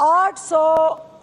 800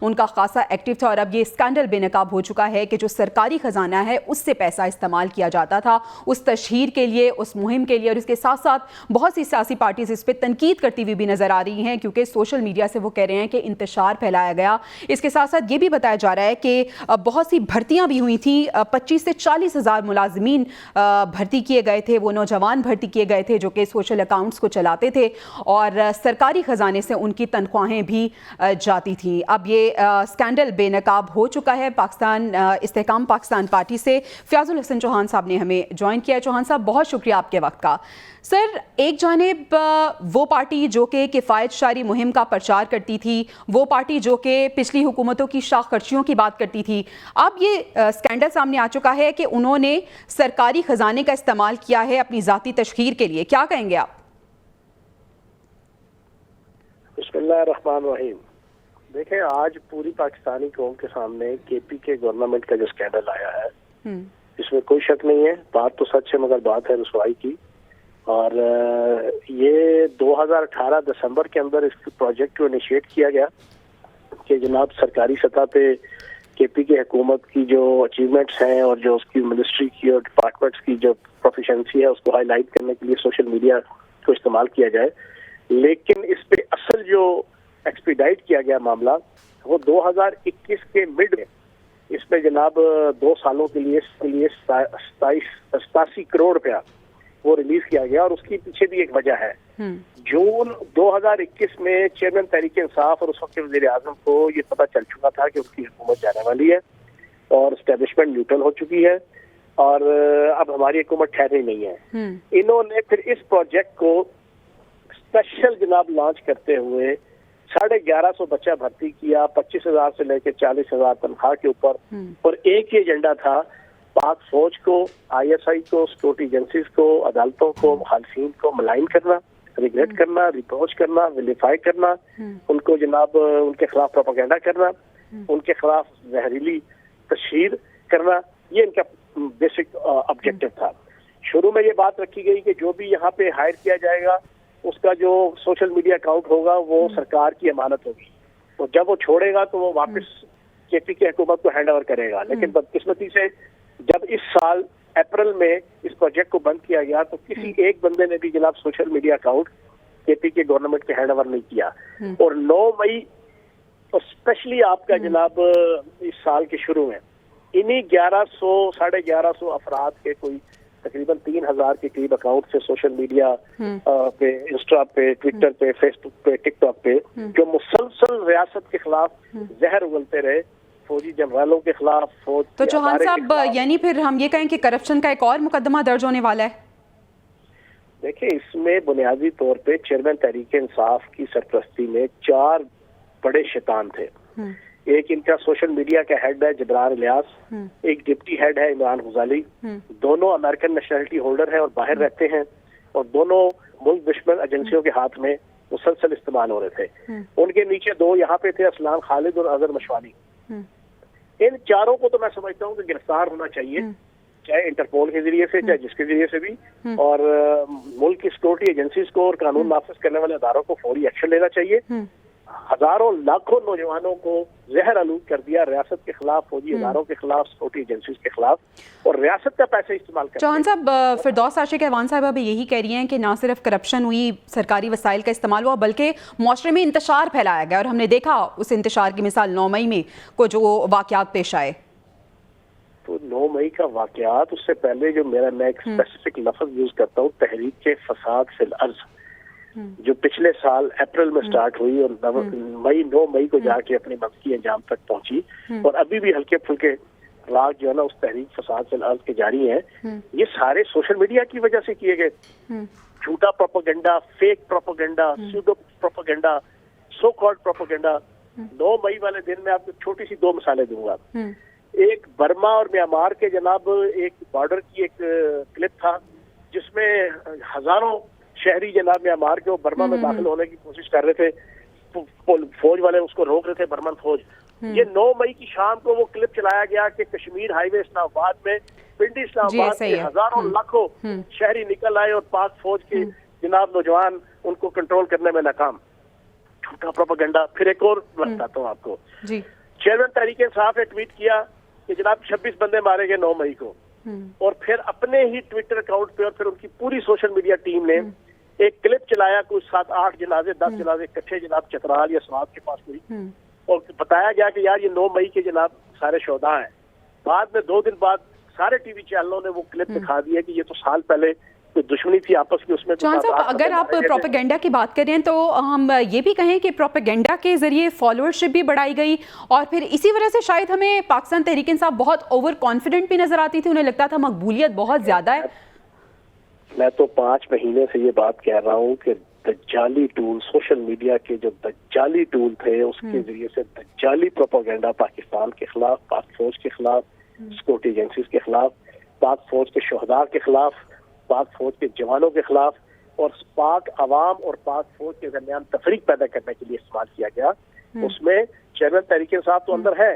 ان کا خاصا ایکٹیو تھا اور اب یہ اسکینڈل بے نقاب ہو چکا ہے کہ جو سرکاری خزانہ ہے اس سے پیسہ استعمال کیا جاتا تھا اس تشہیر کے لیے, اس مہم کے لیے, اور اس کے ساتھ ساتھ بہت سی سیاسی پارٹیز اس پہ تنقید کرتی ہوئی بھی نظر آ رہی ہیں کیونکہ سوشل میڈیا سے وہ کہہ رہے ہیں کہ انتشار پھیلایا گیا. اس کے ساتھ ساتھ یہ بھی بتایا جا رہا ہے کہ بہت سی بھرتیاں بھی ہوئی تھیں, 25 سے 40 ہزار ملازمین بھرتی کیے گئے تھے, وہ نوجوان بھرتی کیے گئے تھے جو کہ سوشل اکاؤنٹس کو چلاتے تھے اور سرکاری خزانے سے ان کی تنخواہیں بھی جاتی تھیں. اب یہ اسکینڈل بے نقاب ہو چکا ہے. پاکستان استحکام پاکستان پارٹی سے فیاض الحسن چوہان صاحب نے ہمیں جوائن کیا. چوہان صاحب بہت شکریہ آپ کے وقت کا. سر, ایک جانب وہ پارٹی جو کہ کفایت شاری مہم کا پرچار کرتی تھی, وہ پارٹی جو کہ پچھلی حکومتوں کی شاخ خرچیوں کی بات کرتی تھی, اب یہ اسکینڈل سامنے آ چکا ہے کہ انہوں نے سرکاری خزانے کا استعمال کیا ہے اپنی ذاتی تشہیر کے لیے. کیا کہیں گے آپ؟ بسم اللہ الرحمن الرحیم. دیکھیں, آج پوری پاکستانی قوم کے سامنے کے پی کے گورنمنٹ کا جو اسکینڈل آیا ہے اس میں کوئی شک نہیں ہے, بات تو سچ ہے مگر بات ہے رسوائی کی. اور یہ 2018 دسمبر کے اندر اس پروجیکٹ کو انیشیٹ کیا گیا کہ جناب سرکاری سطح پہ کے پی کے حکومت کی جو اچیومنٹس ہیں اور جو اس کی منسٹری کی اور ڈپارٹمنٹس کی جو پروفیشنسی ہے اس کو ہائی لائٹ کرنے کے لیے سوشل میڈیا کو استعمال کیا جائے. لیکن اس پہ اصل جو ایکسپیڈائٹ کیا گیا معاملہ وہ 2021 کے مڈ میں اس میں جناب 2 سالوں کے لیے 87 کروڑ روپیہ وہ ریلیز کیا گیا. اور اس کے پیچھے بھی ایک وجہ ہے. جون 2021 میں چیئرمین تحریک انصاف اور اس وقت کے وزیر اعظم کو یہ پتہ چل چکا تھا کہ ان کی حکومت جانے والی ہے اور اسٹیبلشمنٹ نیوٹرل ہو چکی ہے اور اب ہماری حکومت ٹھہرنی نہیں ہے. انہوں نے پھر اس پروجیکٹ کو اسپیشل جناب لانچ کرتے ہوئے 1150 بچہ بھرتی کیا, 25,000 سے لے کے 40,000 تنخواہ کے اوپر. اور ایک ہی ایجنڈا تھا, پاک فوج کو, آئی ایس آئی کو, سیکورٹی ایجنسیز کو, عدالتوں کو, مخالفین کو ملائن کرنا, ریگریٹ کرنا, ریپروچ کرنا, ویلیفائی کرنا, ان کو جناب ان کے خلاف پروپیگنڈا کرنا, ان کے خلاف زہریلی تشہیر کرنا. یہ ان کا بیسک آبجیکٹو تھا. شروع میں یہ بات رکھی گئی کہ جو بھی یہاں پہ ہائر کیا جائے گا اس کا جو سوشل میڈیا اکاؤنٹ ہوگا وہ سرکار کی امانت ہوگی, تو جب وہ چھوڑے گا تو وہ واپس کے پی کے حکومت کو ہینڈ اوور کرے گا. لیکن بدقسمتی سے جب اس سال اپریل میں اس پروجیکٹ کو بند کیا گیا تو کسی ایک بندے نے بھی جناب سوشل میڈیا اکاؤنٹ کے پی کے گورنمنٹ کے ہینڈ اوور نہیں کیا. اور 9 مئی اسپیشلی آپ کا جناب اس سال کے شروع میں انہی 1100-1150 افراد کے کوئی تقریباً 3,000 کے قریب اکاؤنٹ سے سوشل میڈیا پہ, انسٹا پہ, ٹویٹر پہ, فیس بک پہ, ٹک ٹاک پہ, جو مسلسل ریاست کے خلاف زہر اگلتے رہے, فوجی جنرالوں کے خلاف, فوج. تو چوہان صاحب یعنی پھر ہم یہ کہیں کہ کرپشن کا ایک اور مقدمہ درج ہونے والا ہے؟ دیکھیں, اس میں بنیادی طور پہ چیئرمین تحریک انصاف کی سرپرستی میں 4 بڑے شیطان تھے. ایک ان کا سوشل میڈیا کا ہیڈ ہے جبران الیاس, ایک ڈپٹی ہیڈ ہے عمران غزالی, دونوں امریکن نیشنلٹی ہولڈر ہیں اور باہر رہتے ہیں, اور دونوں ملک دشمن ایجنسیوں کے ہاتھ میں مسلسل استعمال ہو رہے تھے. ان کے نیچے 2 یہاں پہ تھے, اسلام خالد اور اظہر مشوانی. ان 4 کو تو میں سمجھتا ہوں کہ گرفتار ہونا چاہیے, چاہے انٹرپول کے ذریعے سے, چاہے جس کے ذریعے سے بھی, اور ملک کی سیکورٹی ایجنسیز کو اور قانون نافذ کرنے والے اداروں کو فوری ایکشن لینا چاہیے. ہزاروں لاکھوں نوجوانوں کو زہر آلود کر دیا ریاست کے خلاف, فوجی اداروں کے خلاف, سیکورٹی ایجنسیز کے خلاف, اور ریاست کا پیسہ استعمال کرتے ہیں. چوہان صاحب, فردوس عاشق اعوان صاحبہ بھی یہی کہہ رہی ہیں کہ نہ صرف کرپشن ہوئی, سرکاری وسائل کا استعمال ہوا, بلکہ معاشرے میں انتشار پھیلایا گیا, اور ہم نے دیکھا اس انتشار کی مثال 9 مئی میں کو جو واقعات پیش آئے. تو 9 مئی کا واقعات, اس سے پہلے جو میں ایک اسپیسیفک لفظ یوز کرتا ہوں, تحریک کے فساد فی الارض, جو پچھلے سال اپریل میں سٹارٹ ہوئی اور 9 مئی کو جا کے اپنی منطقی انجام تک پہنچی, اور ابھی بھی ہلکے پھلکے راگ جو ہے نا اس تحریک فساد فی الارض کے جاری ہیں. یہ سارے سوشل میڈیا کی وجہ سے کیے گئے. جھوٹا propaganda, fake propaganda, pseudo propaganda, so called propaganda. 9 مئی والے دن میں آپ کو چھوٹی سی 2 مثالیں دوں گا. ایک برما اور میانمار کے جناب ایک بارڈر کی ایک کلپ تھا جس میں ہزاروں شہری جناب میانمار کے وہ برما میں داخل ہونے کی کوشش کر رہے تھے, فوج والے اس کو روک رہے تھے, برمن فوج. یہ 9 مئی کی شام کو وہ کلپ چلایا گیا کہ کشمیر ہائی وے اسلام آباد میں, پنڈی اسلام آباد کے ہزاروں لاکھوں شہری نکل آئے اور پاک فوج کے جناب نوجوان ان کو کنٹرول کرنے میں ناکام. جھوٹا پروپیگنڈا. پھر ایک اور بتاتا ہوں آپ کو. جی. چیئرمین تحریک انصاف نے ٹویٹ کیا کہ جناب 26 بندے مارے گئے 9 مئی کو, اور پھر اپنے ہی ٹویٹر اکاؤنٹ پہ اور پھر ان کی پوری سوشل میڈیا ٹیم نے ایک کلپ چلایا, کچھ 7-8 جنازے 10 جنازے اکٹھے جناب چترال یا سوات کے پاس ہوئی, اور بتایا گیا کہ یار یہ 9 مئی کے جناب سارے شہداء ہیں. بعد میں 2 دن بعد سارے ٹی وی چینلوں نے وہ کلپ دکھا دیا کہ یہ تو سال پہلے کوئی دشمنی تھی آپس میں, اس میں چوہان صاحب اگر آپ پروپیگنڈا کی بات کریں تو ہم یہ بھی کہیں کہ پروپیگنڈا کے ذریعے فالوورشپ بھی بڑھائی گئی, اور پھر اسی وجہ سے شاید ہمیں پاکستان تحریک انصاف بہت اوور کانفیڈنٹ بھی نظر آتی تھی, انہیں لگتا تھا مقبولیت بہت زیادہ ہے. میں تو 5 مہینے سے یہ بات کہہ رہا ہوں کہ دجالی ٹول, سوشل میڈیا کے جو دجالی ٹول تھے اس کے ذریعے سے دجالی پروپیگنڈا پاکستان کے خلاف, پاک فوج کے خلاف, سیکورٹی ایجنسیز کے خلاف, پاک فوج کے شہداء کے خلاف, پاک فوج کے جوانوں کے خلاف, اور پاک عوام اور پاک فوج کے درمیان تفریق پیدا کرنے کے لیے استعمال کیا گیا. اس میں چیئرمین تحریک انصاف تو اندر ہے.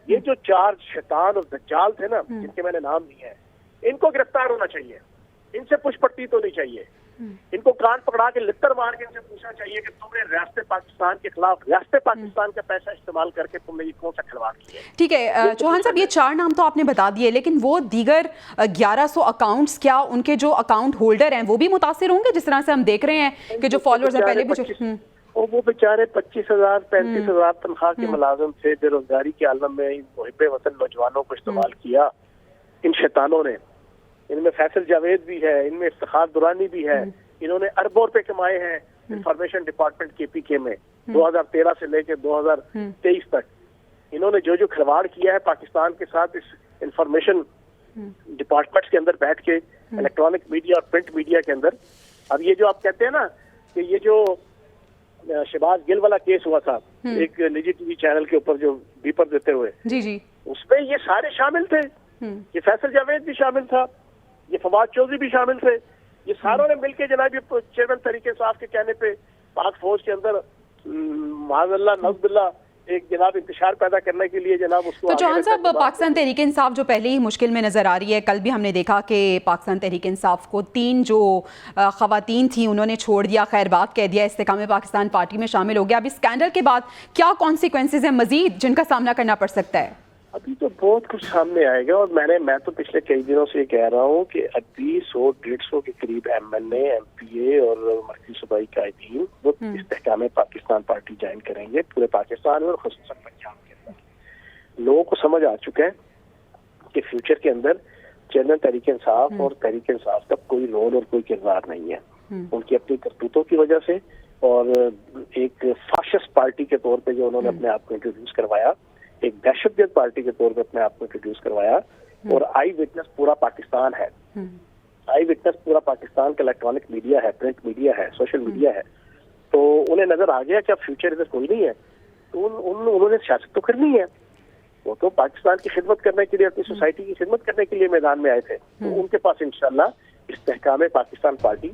یہ جو 4 شیطان اور دجال تھے نا, جن کے میں نے نام لیے ہیں, ان کو گرفتار ہونا چاہیے. ان سے پوچھ پڑتی تو نہیں چاہیے. ان کو کان پکڑا کے لتر مار کے ان سے پوچھنا چاہیے کہ تم نے ریاست پاکستان کے خلاف ریاست پاکستان کا پیسہ استعمال کر کے تم نے یہ کون سا کھلواڑ کیا. ٹھیک ہے چوہان صاحب, یہ 4 نام تو آپ نے بتا دیے, لیکن وہ دیگر 1100 اکاؤنٹس, کیا ان کے جو اکاؤنٹ ہولڈر ہیں وہ بھی متاثر ہوں گے, جس طرح سے ہم دیکھ رہے ہیں کہ جو فالوورز ہیں پہلے بھی وہ بیچارے 25,000 35,000 تنخواہ کے ملازم تھے, بے روزگاری کے عالم میں محب وطن نوجوانوں کو استعمال کیا ان شیطانوں نے. ان میں فیصل جاوید بھی ہے, ان میں افتخار درانی بھی ہے. انہوں نے اربوں روپے کمائے ہیں انفارمیشن ڈپارٹمنٹ کے پی کے میں 2013 سے لے کے 2023 تک. انہوں نے جو کھلواڑ کیا ہے پاکستان کے ساتھ اس انفارمیشن ڈپارٹمنٹ کے اندر بیٹھ کے, الیکٹرانک میڈیا اور پرنٹ میڈیا کے اندر. اب یہ جو آپ کہتے ہیں نا کہ یہ جو شہباز گل والا کیس ہوا تھا ایک نجی ٹی وی چینل کے اوپر جو بیپر دیتے ہوئے, جی اس میں یہ سارے شامل تھے. یہ فیصل جاوید بھی شامل تھا, یہ فواد چودھری بھی شامل تھے. یہ ساروں نے مل کے جناب چیئرمین تحریک انصاف کے کہنے پہ پاک فوج کے اندر معاذ اللہ نعوذ باللہ ایک جناب انتشار پیدا کرنے کے لیے جناب اس کو. تو چوہان صاحب, پاکستان تحریک انصاف جو پہلے ہی مشکل میں نظر آ رہی ہے, کل بھی ہم نے دیکھا کہ پاکستان تحریک انصاف کو 3 جو خواتین تھیں انہوں نے چھوڑ دیا, خیر بات کہہ دیا, استحکام پاکستان پارٹی میں شامل ہو گیا. اب اس اسکینڈل کے بعد کیا کانسیکوینسز ہیں مزید جن کا سامنا کرنا پڑ سکتا ہے؟ ابھی تو بہت کچھ سامنے آئے گا, اور میں تو پچھلے کئی دنوں سے یہ کہہ رہا ہوں کہ ابھی 100-150 کے قریب MNA, MPA اور مرکزی صوبائی قائدین وہ استحکام پاکستان پارٹی جوائن کریں گے پورے پاکستان میں اور خصوصاً پنجاب کے اندر. لوگوں کو سمجھ آ چکا ہے کہ فیوچر کے اندر چیئرمین تحریک انصاف اور تحریک انصاف کا کوئی رول اور کوئی کردار نہیں ہے. ان کی اپنی کرتوتوں کی وجہ سے اور ایک فاشسٹ پارٹی کے طور پہ جو انہوں نے اپنے آپ کو انٹروڈیوس کروایا, ایک دہشت گرد پارٹی کے طور پہ اپنے آپ کو انٹروڈیوس کروایا, اور آئی وٹنس پورا پاکستان ہے. آئی وٹنس پورا پاکستان کا الیکٹرانک میڈیا ہے, پرنٹ میڈیا ہے, سوشل میڈیا ہے. تو انہیں نظر آ گیا کہ اب فیوچر ادھر کوئی نہیں ہے, تو انہوں نے سیاست تو کرنی ہے. وہ تو پاکستان کی خدمت کرنے کے لیے, اپنی سوسائٹی کی خدمت کرنے کے لیے میدان میں آئے تھے. تو ان کے پاس انشاءاللہ استحکام پاکستان پارٹی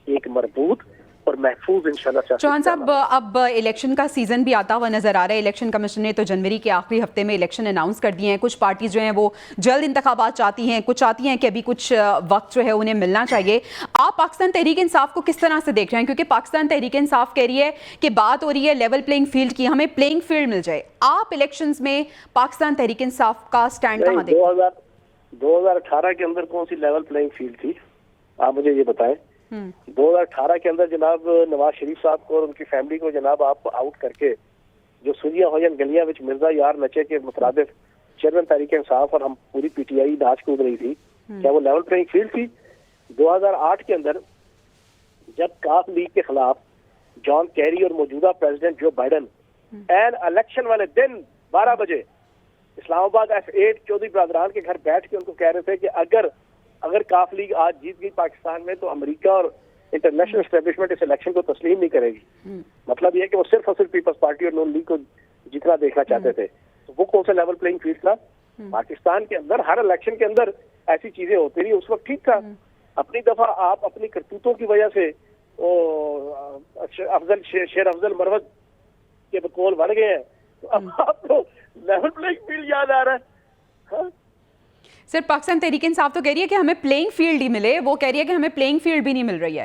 ایک مربوط اور محفوظ انشاءاللہ. چوہان صاحب, اب الیکشن کا سیزن بھی آتا ہوا نظر آ رہا ہے. الیکشن کمیشن نے تو جنوری کے آخری ہفتے میں الیکشن اناؤنس کر دیے ہیں. کچھ پارٹیز جو ہیں وہ جلد انتخابات چاہتی ہیں, کچھ چاہتی ہیں کہ ابھی کچھ وقت جو ہے انہیں ملنا چاہیے. آپ پاکستان تحریک انصاف کو کس طرح سے دیکھ رہے ہیں؟ کیونکہ پاکستان تحریک انصاف کہہ رہی ہے کہ بات ہو رہی ہے لیول پلینگ فیلڈ کی, ہمیں پلینگ فیلڈ مل جائے. آپ الیکشنز میں پاکستان تحریک انصاف کا سٹینڈ کہاں دیکھتے ہیں؟ 2018 کے اندر کون سی لیول پلینگ فیلڈ تھی, آپ مجھے یہ بتائیں. 2018 کے اندر جناب نواز شریف صاحب کو اور ان کی فیملی کو جناب آپ آؤٹ کر کے جو سوریاں ہوئیں گلیاں وچ مرزا یار نچے کے مترادف چیئرمین تحریک انصاف اور ہم پوری پی ٹی آئی ناچ کود رہی تھی, کیا وہ لیول پلینگ فیلڈ تھی؟ 2008 کے اندر جب کاف لیگ کے خلاف جان کیری اور موجودہ president Joe Biden an election والے دن 12 بجے اسلام آباد F8 چودھری برادران کے گھر بیٹھ کے ان کو کہہ رہے تھے کہ اگر کاف لیگ آج جیت گئی پاکستان میں تو امریکہ اور انٹرنیشنل اسٹیبلشمنٹ اس الیکشن کو تسلیم نہیں کرے گی. مطلب یہ کہ وہ صرف اور صرف پیپلز پارٹی اور نون لیگ کو جتنا دیکھنا چاہتے تھے. تو وہ کون سا لیول پلینگ فیلڈ تھا؟ پاکستان کے اندر ہر الیکشن کے اندر ایسی چیزیں ہوتی رہی, اس وقت ٹھیک تھا. اپنی دفعہ آپ اپنی کرتوتوں کی وجہ سے شیر افضل مروت کے بقول بڑھ گئے ہیں, تو اب آپ کو لیول پلینگ فیلڈ یاد آ رہا ہے. صرف پاکستان تحریک انصاف تو کہہ رہی ہے کہ ہمیں پلینگ فیلڈ ہی ملے, وہ کہہ رہی ہے کہ ہمیں پلینگ فیلڈ بھی نہیں مل رہی ہے.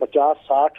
50-60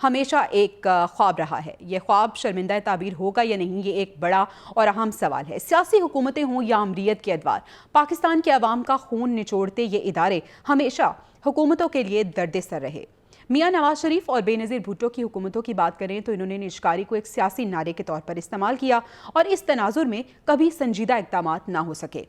ہمیشہ ایک خواب رہا ہے. یہ خواب شرمندہ تعبیر ہوگا یا نہیں، یہ ایک بڑا اور اہم سوال ہے. سیاسی حکومتیں ہوں یا امریت کے ادوار، پاکستان کے عوام کا خون نچوڑتے یہ ادارے ہمیشہ حکومتوں کے لیے درد سر رہے. میاں نواز شریف اور بے نظیر بھٹو کی حکومتوں کی بات کریں تو انہوں نے نجکاری کو ایک سیاسی نعرے کے طور پر استعمال کیا اور اس تناظر میں کبھی سنجیدہ اقدامات نہ ہو سکے،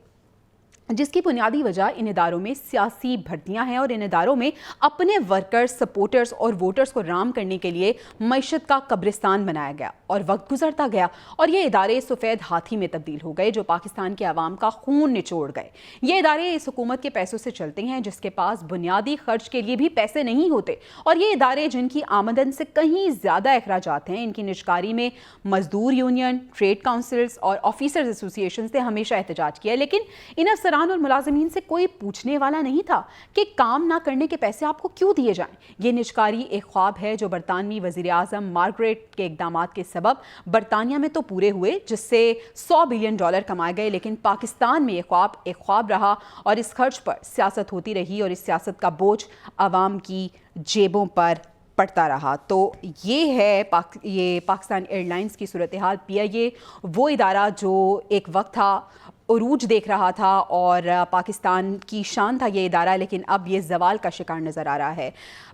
جس کی بنیادی وجہ ان اداروں میں سیاسی بھرتیاں ہیں اور ان اداروں میں اپنے ورکرز، سپورٹرز اور ووٹرز کو رام کرنے کے لیے معیشت کا قبرستان بنایا گیا اور وقت گزرتا گیا اور یہ ادارے سفید ہاتھی میں تبدیل ہو گئے جو پاکستان کے عوام کا خون نچوڑ گئے. یہ ادارے اس حکومت کے پیسوں سے چلتے ہیں جس کے پاس بنیادی خرچ کے لیے بھی پیسے نہیں ہوتے، اور یہ ادارے جن کی آمدن سے کہیں زیادہ اخراجات ہیں. ان کی نجکاری میں مزدور یونین، ٹریڈ کاؤنسلز اور آفیسرز ایسوسی ایشنز نے ہمیشہ احتجاج کیا، لیکن ان افسران اور ملازمین سے کوئی پوچھنے والا نہیں تھا کہ کام نہ کرنے کے پیسے آپ کو کیوں دیے جائیں. یہ نجکاری ایک خواب ہے جو برطانوی وزیر اعظم مارگریٹ کے اقدامات کے سبب برطانیہ میں تو پورے ہوئے، جس سے $100 بلین کمائے گئے، لیکن پاکستان میں یہ خواب ایک خواب رہا اور اس خرچ پر سیاست ہوتی رہی اور اس سیاست کا بوجھ عوام کی جیبوں پر پڑتا رہا. تو یہ ہے یہ پاکستان ایئر لائنز کی صورتحال. PIA وہ ادارہ جو ایک وقت تھا عروج دیکھ رہا تھا اور پاکستان کی شان تھا یہ ادارہ، لیکن اب یہ زوال کا شکار نظر آ رہا ہے.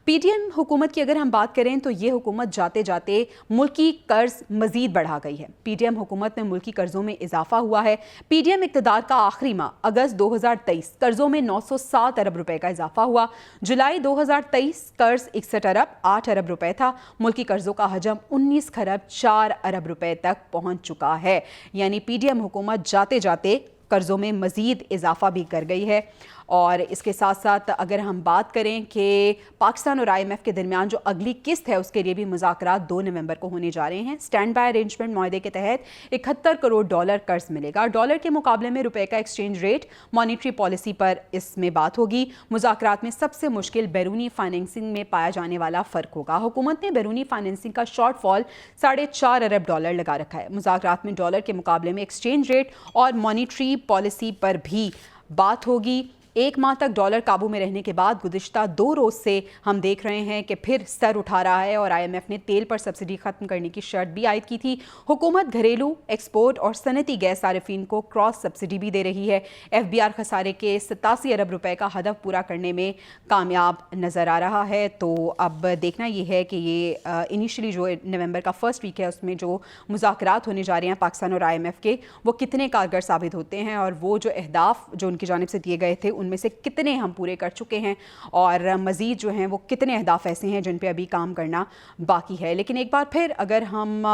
PDM حکومت کی اگر ہم بات کریں تو یہ حکومت جاتے جاتے ملکی قرض مزید بڑھا گئی ہے. PDM حکومت میں ملکی قرضوں میں اضافہ ہوا ہے. PDM اقتدار کا آخری ماہ اگست 2023 قرضوں میں 907 ارب روپے کا اضافہ ہوا. جولائی 2023 قرض 61 ارب 8 ارب روپے تھا. ملکی قرضوں کا حجم 19 خرب 4 ارب روپے تک پہنچ چکا ہے. یعنی PDM حکومت جاتے جاتے قرضوں میں مزید اضافہ بھی کر گئی ہے. اور اس کے ساتھ ساتھ اگر ہم بات کریں کہ پاکستان اور IMF کے درمیان جو اگلی قسط ہے اس کے لیے بھی مذاکرات 2 نومبر کو ہونے جا رہے ہیں. اسٹینڈ بائی ارینجمنٹ معاہدے کے تحت 71 کروڑ ڈالر قرض ملے گا. ڈالر کے مقابلے میں روپے کا ایکسچینج ریٹ، مانیٹری پالیسی پر اس میں بات ہوگی. مذاکرات میں سب سے مشکل بیرونی فائنینسنگ میں پایا جانے والا فرق ہوگا. حکومت نے بیرونی فائنینسنگ کا شارٹ فال $4.5 ارب لگا رکھا ہے. مذاکرات میں ڈالر کے مقابلے میں ایکسچینج ریٹ اور مانیٹری پالیسی پر بھی بات ہوگی. 1 ماہ تک ڈالر قابو میں رہنے کے بعد گزشتہ 2 روز سے ہم دیکھ رہے ہیں کہ پھر سر اٹھا رہا ہے اور IMF نے تیل پر سبسڈی ختم کرنے کی شرط بھی عائد کی تھی. حکومت گھریلو، ایکسپورٹ اور صنعتی گیس صارفین کو کراس سبسڈی بھی دے رہی ہے. FBR خسارے کے 87 ارب روپے کا ہدف پورا کرنے میں کامیاب نظر آ رہا ہے. تو اب دیکھنا یہ ہے کہ یہ انیشلی جو نومبر کا فرسٹ ویک ہے اس میں جو مذاکرات ہونے جا رہے ہیں پاکستان اور IMF کے، وہ کتنے کارگر ثابت ہوتے ہیں اور وہ جو اہداف جو ان کی جانب سے دیے گئے تھے ان میں سے کتنے ہم پورے کر چکے ہیں اور مزید جو ہیں وہ کتنے اہداف ایسے ہیں جن پہ ابھی کام کرنا باقی ہے. لیکن ایک بار پھر اگر ہم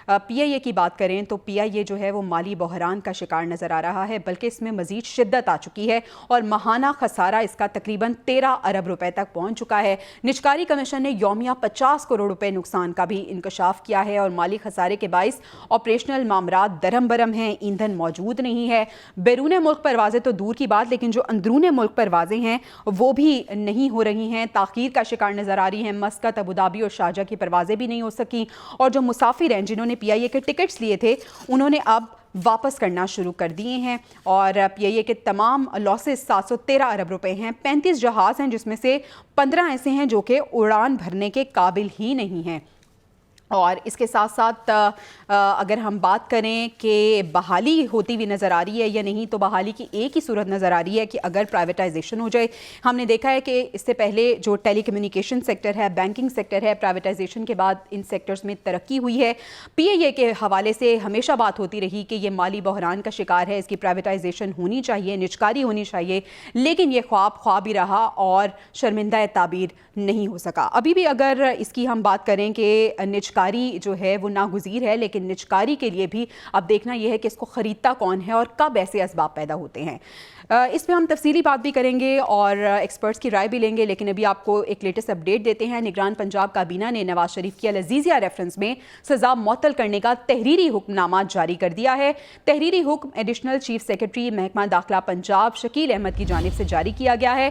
PIA کی بات کریں تو PIA جو ہے وہ مالی بحران کا شکار نظر آ رہا ہے، بلکہ اس میں مزید شدت آ چکی ہے اور ماہانہ خسارہ اس کا تقریباً 13 ارب روپے تک پہنچ چکا ہے. نجکاری کمیشن نے یومیہ 50 کروڑ روپے نقصان کا بھی انکشاف کیا ہے اور مالی خسارے کے باعث آپریشنل معاملات درم برم ہیں. ایندھن موجود نہیں ہے. بیرون ملک پروازیں تو دور کی بات، لیکن جو اندرون ملک پروازیں ہیں وہ بھی نہیں ہو رہی ہیں، تاخیر کا شکار نظر آ رہی ہیں. مسقط، ابوظہبی اور شارجہ کی پروازیں بھی نہیں ہو سکیں اور جو مسافر ہیں جنہوں نے PIA کے ٹکٹس لیے تھے انہوں نے اب واپس کرنا شروع کر دیے ہیں. اور PIA کے تمام لاسز 713 ارب روپے ہیں. 35 جہاز ہیں جس میں سے 15 ایسے ہیں جو کہ اڑان بھرنے کے قابل ہی نہیں ہیں. اور اس کے ساتھ ساتھ اگر ہم بات کریں کہ بحالی ہوتی ہوئی نظر آ رہی ہے یا نہیں، تو بحالی کی ایک ہی صورت نظر آ رہی ہے کہ اگر پرائیویٹائزیشن ہو جائے. ہم نے دیکھا ہے کہ اس سے پہلے جو ٹیلی کمیونیکیشن سیکٹر ہے، بینکنگ سیکٹر ہے، پرائیویٹائزیشن کے بعد ان سیکٹرز میں ترقی ہوئی ہے. PIA کے حوالے سے ہمیشہ بات ہوتی رہی کہ یہ مالی بحران کا شکار ہے، اس کی پرائیویٹائزیشن ہونی چاہیے، نجکاری ہونی چاہیے، لیکن یہ خواب ہی رہا اور شرمندہ تعبیر نہیں ہو سکا. ابھی بھی اگر اس کی ہم بات کریں کہ نجکاری جو ہے وہ ناگزیر ہے، لیکن نجکاری کے لیے بھی اب دیکھنا یہ ہے کہ اس کو خریدتا کون ہے اور کب ایسے اسباب پیدا ہوتے ہیں. اس پہ ہم تفصیلی بات بھی کریں گے اور ایکسپرٹس کی رائے بھی لیں گے، لیکن ابھی آپ کو ایک لیٹسٹ اپڈیٹ دیتے ہیں. نگران پنجاب کابینہ نے نواز شریف کی العزیزیہ ریفرنس میں سزا معطل کرنے کا تحریری حکم نامہ جاری کر دیا ہے. تحریری حکم ایڈیشنل چیف سیکرٹری محکمہ داخلہ پنجاب شکیل احمد کی جانب سے جاری کیا گیا ہے.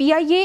PIA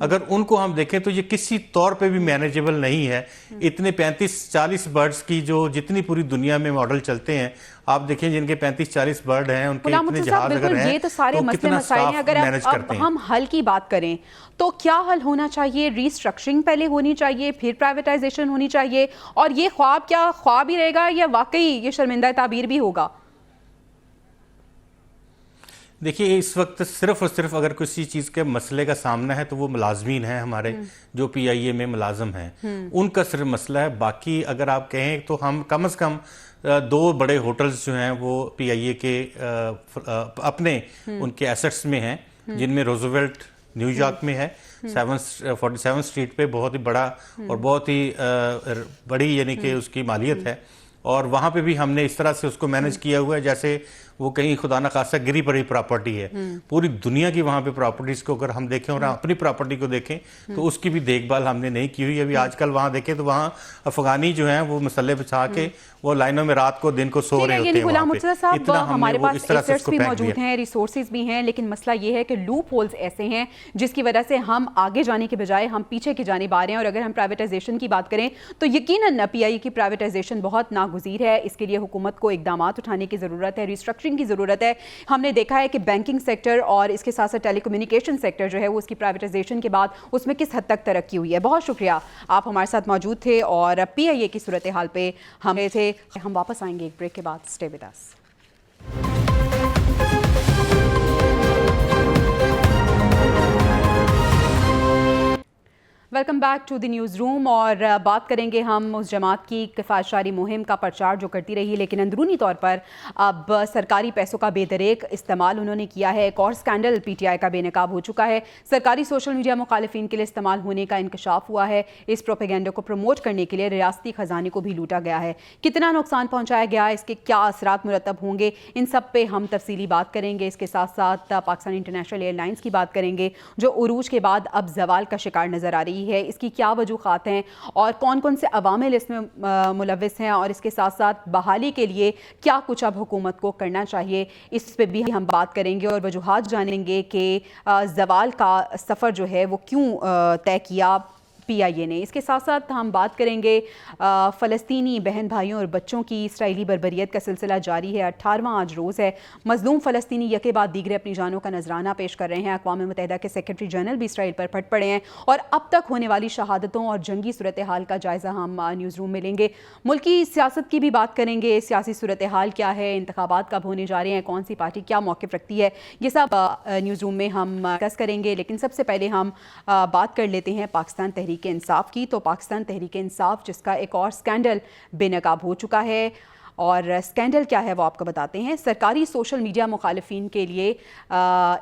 اگر ان کو ہم دیکھیں تو یہ کسی طور پہ بھی مینیجیبل نہیں ہے. اتنے 35-40 برڈز کی جو جتنی پوری دنیا میں ماڈل چلتے ہیں آپ دیکھیں جن کے 35-40 برڈ ہیں ان کے اتنے جہاز اگر ہیں یہ تو سارے مسئلے مسائل ہیں. اگر اب ہم حل کی بات کریں تو کیا حل ہونا چاہیے؟ ریسٹرکچرنگ پہلے ہونی چاہیے، پھر پرائیویٹائزیشن ہونی چاہیے، اور یہ خواب کیا خواب ہی رہے گا یا واقعی یہ شرمندہ تعبیر بھی ہوگا؟ دیکھیے اس وقت صرف اور صرف اگر کسی چیز کے مسئلے کا سامنا ہے تو وہ ملازمین ہیں ہمارے جو پی آئی اے میں ملازم ہیں، ان کا صرف مسئلہ ہے. باقی اگر آپ کہیں تو ہم کم از کم 2 بڑے ہوٹلز جو ہیں وہ پی آئی اے کے اپنے ان کے ایسٹس میں ہیں، جن میں روزویلٹ نیو یارک میں ہے 47 اسٹریٹ پہ، بہت ہی بڑا اور بہت ہی بڑی یعنی کہ اس کی مالیت ہے، اور وہاں پہ بھی ہم نے اس طرح سے اس کو مینج کیا ہوا ہے جیسے وہ کہیں خدا نخواستہ گری پڑی پراپرٹی ہے. پوری دنیا کی وہاں پہ پراپرٹیز کو اگر ہم دیکھیں اور اپنی پراپرٹی کو دیکھیں تو اس کی بھی دیکھ بھال ہم نے نہیں کی ہوئی. ابھی آج کل وہاں دیکھیں تو وہاں افغانی جو ہیں وہ مسلح بچھا کے وہ لائنوں میں رات کو دن کو سو رہے ہوتے ہیں. غلام مرتضیٰ صاحب ہمارے پاس ایسٹس بھی موجود ہیں، ریسورسز بھی ہیں، لیکن مسئلہ یہ ہے کہ لوپ ہولز ایسے ہیں جس کی وجہ سے ہم آگے جانے کے بجائے ہم پیچھے کی جانب آ رہے ہیں. اور اگر ہم پرائیویٹائزیشن کی بات کریں تو یقیناً پی آئی اے کی پرائیویٹائزیشن بہت ناگزیر ہے. اس کے لیے حکومت کو اقدامات اٹھانے کی ضرورت ہے، ریسٹرکچرنگ کی ضرورت ہے. ہم نے دیکھا ہے کہ بینکنگ سیکٹر اور اس کے ساتھ ساتھ ٹیلی کمیونیکیشن سیکٹر جو ہے وہ اس کی پرائیویٹائزیشن کے بعد اس میں کس حد تک ترقی ہوئی ہے. بہت شکریہ آپ ہمارے ساتھ موجود تھے اور پی آئی اے کی صورتحال پہ ہم تھے. ہم واپس آئیں گے ایک بریک کے بعد. Stay with us. Welcome back to the newsroom. اور بات کریں گے ہم اس جماعت کی کفایت مہم کا پرچار جو کرتی رہی لیکن اندرونی طور پر اب سرکاری پیسوں کا بے دریغ استعمال انہوں نے کیا ہے. ایک اور سکینڈل پی ٹی آئی کا بے نقاب ہو چکا ہے. سرکاری سوشل میڈیا مخالفین کے لیے استعمال ہونے کا انکشاف ہوا ہے. اس پروپیگنڈا کو پروموٹ کرنے کے لیے ریاستی خزانے کو بھی لوٹا گیا ہے. کتنا نقصان پہنچایا گیا، اس کے کیا اثرات مرتب ہوں گے، ان سب پہ ہم تفصیلی بات کریں گے. اس کے ساتھ ساتھ پاکستان انٹرنیشنل ایئر لائنس کی بات کریں گے جو عروج کے بعد اب زوال کا شکار نظر آ رہی ہے. اس کی کیا وجوہات ہیں اور کون کون سے عوامل اس میں ملوث ہیں، اور اس کے ساتھ ساتھ بحالی کے لیے کیا کچھ اب حکومت کو کرنا چاہیے، اس پہ بھی ہم بات کریں گے اور وجوہات جانیں گے کہ زوال کا سفر جو ہے وہ کیوں طے کیا پی آئی اے نے. اس کے ساتھ ساتھ ہم بات کریں گے فلسطینی بہن بھائیوں اور بچوں کی اسرائیلی بربریت کا سلسلہ جاری ہے. 18واں آج روز ہے. مظلوم فلسطینی یکے بعد دیگرے اپنی جانوں کا نذرانہ پیش کر رہے ہیں. اقوام متحدہ کے سیکرٹری جنرل بھی اسرائیل پر پھٹ پڑے ہیں اور اب تک ہونے والی شہادتوں اور جنگی صورتحال کا جائزہ ہم نیوز روم میں لیں گے. ملکی سیاست کی بھی بات کریں گے. سیاسی صورتحال کیا ہے، انتخابات کب ہونے جا رہے ہیں، کون سی پارٹی کیا موقف رکھتی ہے، یہ سب نیوز روم میں ہم ڈسکس کریں گے. لیکن سب سے پہلے ہم بات کر لیتے ہیں پاکستان تحریک انصاف کی. تو پاکستان تحریک انصاف جس کا ایک اور سکینڈل بے نقاب ہو چکا ہے، اور سکینڈل کیا ہے وہ آپ کو بتاتے ہیں. سرکاری سوشل میڈیا مخالفین کے لیے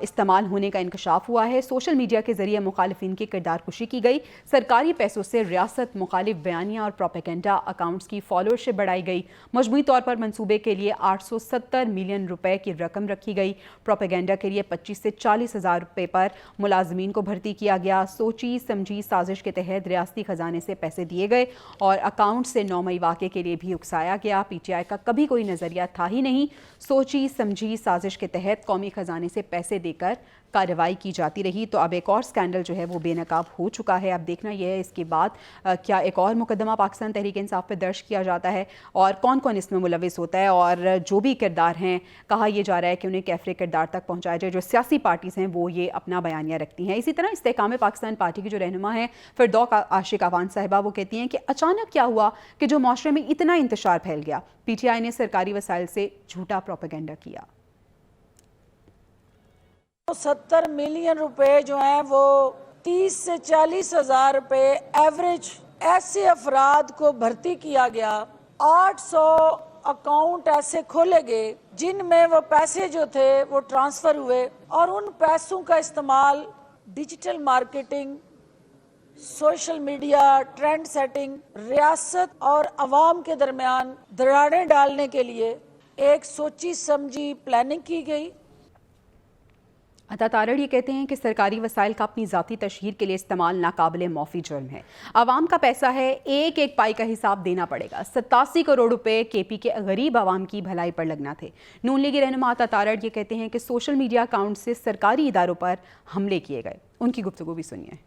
استعمال ہونے کا انکشاف ہوا ہے. سوشل میڈیا کے ذریعے مخالفین کی کردار کشی کی گئی. سرکاری پیسوں سے ریاست مخالف بیانیہ اور پروپیگنڈا اکاؤنٹس کی فالوورشپ بڑھائی گئی. مجموعی طور پر منصوبے کے لیے 870 ملین روپے کی رقم رکھی گئی. پروپیگنڈا کے لیے 25 سے 40 ہزار روپے پر ملازمین کو بھرتی کیا گیا. سوچی سمجھی سازش کے تحت ریاستی خزانے سے پیسے دیے گئے اور اکاؤنٹ سے 9 مئی واقعے کے لیے بھی اکسایا گیا. پی ٹی آئی کا کبھی کوئی نظریہ تھا ہی نہیں. سوچی سمجھی سازش کے تحت قومی خزانے سے پیسے دے کر کارروائی کی جاتی رہی. تو اب ایک اور سکینڈل جو ہے وہ بے نقاب ہو چکا ہے. اب دیکھنا یہ ہے اس کے بعد کیا ایک اور مقدمہ پاکستان تحریک انصاف پہ درج کیا جاتا ہے اور کون کون اس میں ملوث ہوتا ہے، اور جو بھی کردار ہیں کہا یہ جا رہا ہے کہ انہیں کیفرے کردار تک پہنچایا جائے. جو سیاسی پارٹیز ہیں وہ یہ اپنا بیانیہ رکھتی ہیں. اسی طرح استحکام پاکستان پارٹی کی جو رہنما ہیں فردوق عاشق اعوان صاحبہ، وہ کہتی ہیں کہ اچانک کیا ہوا کہ جو معاشرے میں اتنا انتشار پھیل گیا. پی ٹی آئی نے سرکاری وسائل سے جھوٹا پروپیگنڈا کیا. 70 ملین روپے جو ہیں وہ 30 سے 40 ہزار روپے ایوریج ایسے افراد کو بھرتی کیا گیا. 800 اکاؤنٹ ایسے کھولے گئے جن میں وہ پیسے جو تھے وہ ٹرانسفر ہوئے، اور ان پیسوں کا استعمال digital marketing, social media, trend setting, ریاست اور عوام کے درمیان دراڑیں ڈالنے کے لیے ایک سوچی سمجھی پلاننگ کی گئی. عطا تارڑ یہ کہتے ہیں کہ سرکاری وسائل کا اپنی ذاتی تشہیر کے لیے استعمال ناقابل معافی جرم ہے. عوام کا پیسہ ہے، ایک ایک پائی کا حساب دینا پڑے گا. 87 کروڑ روپے کے پی کے غریب عوام کی بھلائی پر لگنا تھے. نون لیگی رہنما عطا تارڑ یہ کہتے ہیں کہ سوشل میڈیا اکاؤنٹ سے سرکاری اداروں پر حملے کیے گئے. ان کی گفتگو بھی سنیے.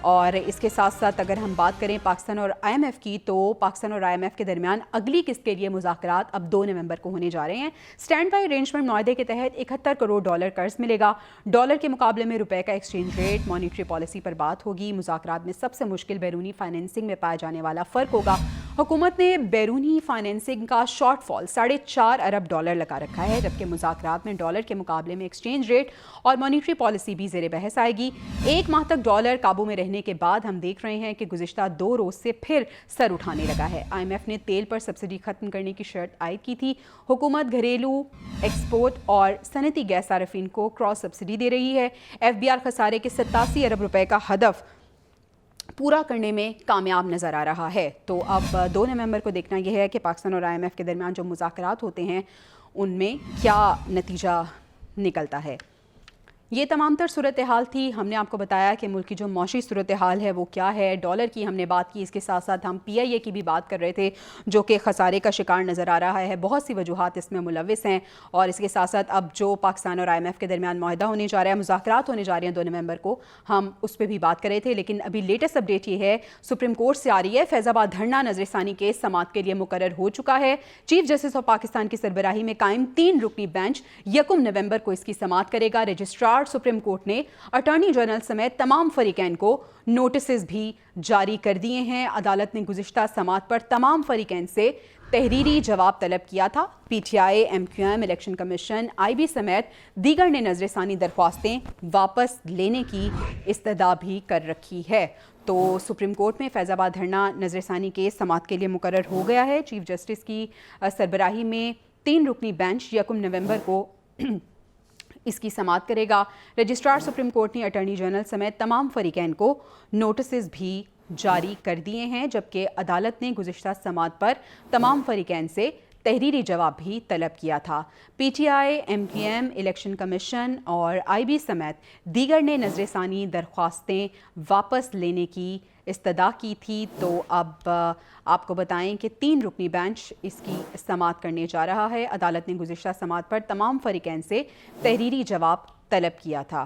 اور اس کے ساتھ ساتھ اگر ہم بات کریں پاکستان اور آئی ایم ایف کی، تو پاکستان اور آئی ایم ایف کے درمیان اگلی قسط کے لیے مذاکرات اب 2 نومبر کو ہونے جا رہے ہیں۔ اسٹینڈ بائی ارینجمنٹ معاہدے کے تحت 71 کروڑ ڈالر قرض ملے گا۔ ڈالر کے مقابلے میں روپے کا ایکسچینج ریٹ، مانیٹری پالیسی پر بات ہوگی۔ مذاکرات میں سب سے مشکل بیرونی فائنینسنگ میں پایا جانے والا فرق ہوگا۔ حکومت نے بیرونی فائنینسنگ کا شارٹ فال 4.5 ارب ڈالر لگا رکھا ہے، جبکہ مذاکرات میں ڈالر کے مقابلے میں ایکسچینج ریٹ اور مانیٹری پالیسی بھی زیر بحث آئے گی۔ 1 ماہ تک ڈالر قابو میں رہنے کے بعد ہم دیکھ رہے ہیں کہ گزشتہ 2 روز سے پھر سر اٹھانے لگا ہے۔ آئی ایم ایف نے تیل پر سبسڈی ختم کرنے کی شرط عائد کی تھی۔ حکومت گھریلو ایکسپورٹ اور صنعتی گیس صارفین کو کراس سبسڈی دے رہی ہے۔ ایف بی آر خسارے کے 87 ارب روپے کا ہدف پورا کرنے میں کامیاب نظر آ رہا ہے۔ تو اب 2 نومبر کو دیکھنا یہ ہے کہ پاکستان اور آئی ایم ایف کے درمیان جو مذاکرات ہوتے ہیں ان میں کیا نتیجہ نکلتا ہے۔ یہ تمام تر صورتحال تھی۔ ہم نے آپ کو بتایا کہ ملک کی جو معاشی صورتحال ہے وہ کیا ہے۔ ڈالر کی ہم نے بات کی، اس کے ساتھ ساتھ ہم پی آئی اے کی بھی بات کر رہے تھے جو کہ خسارے کا شکار نظر آ رہا ہے۔ بہت سی وجوہات اس میں ملوث ہیں، اور اس کے ساتھ ساتھ اب جو پاکستان اور آئی ایم ایف کے درمیان معاہدہ ہونے جا رہا ہے، مذاکرات ہونے جا رہے ہیں 2 نومبر کو، ہم اس پہ بھی بات کر رہے تھے۔ لیکن ابھی لیٹسٹ اپڈیٹ یہ ہے، سپریم کورٹ سے آ رہی ہے، فیض آباد دھرنا نظر ثانی کیس سماعت کے لیے مقرر ہو چکا ہے۔ چیف جسٹس آف پاکستان کی سربراہی میں قائم 3 رکنی بینچ 1 نومبر کو اس کی سماعت کرے گا۔ رجسٹرار سپریم کورٹ نے اٹارنی جنرل سمیت تمام فریقین کو نوٹسز بھی جاری کر دیے ہیں۔ عدالت نے گزشتہ سماعت پر تمام فریقین سے تحریری جواب طلب کیا تھا۔ P T I, M Q M, election commission, I B سمیت دیگر نے نظر ثانی درخواستیں واپس لینے کی استدعا بھی کر رکھی ہے۔ تو سپریم کورٹ میں فیض آباد دھرنا نظر ثانی کیس سماعت کے لیے مقرر ہو گیا ہے۔ چیف جسٹس کی سربراہی میں 3 رکنی بینچ 1 نومبر کو اس کی سماعت کرے گا۔ رجسٹرار سپریم کورٹ نے اٹارنی جنرل سمیت تمام فریقین کو نوٹسز بھی جاری کر دیے ہیں، جبکہ عدالت نے گزشتہ سماعت پر تمام فریقین سے تحریری جواب بھی طلب کیا تھا۔ P T I, M Q M, election commission اور آئی بی سمیت دیگر نے نظر ثانی درخواستیں واپس لینے کی استدعا کی تھی۔ تو اب آپ کو بتائیں کہ 3 رکنی بینچ اس کی سماعت کرنے جا رہا ہے۔ عدالت نے گزشتہ سماعت پر تمام فریقین سے تحریری جواب طلب کیا تھا۔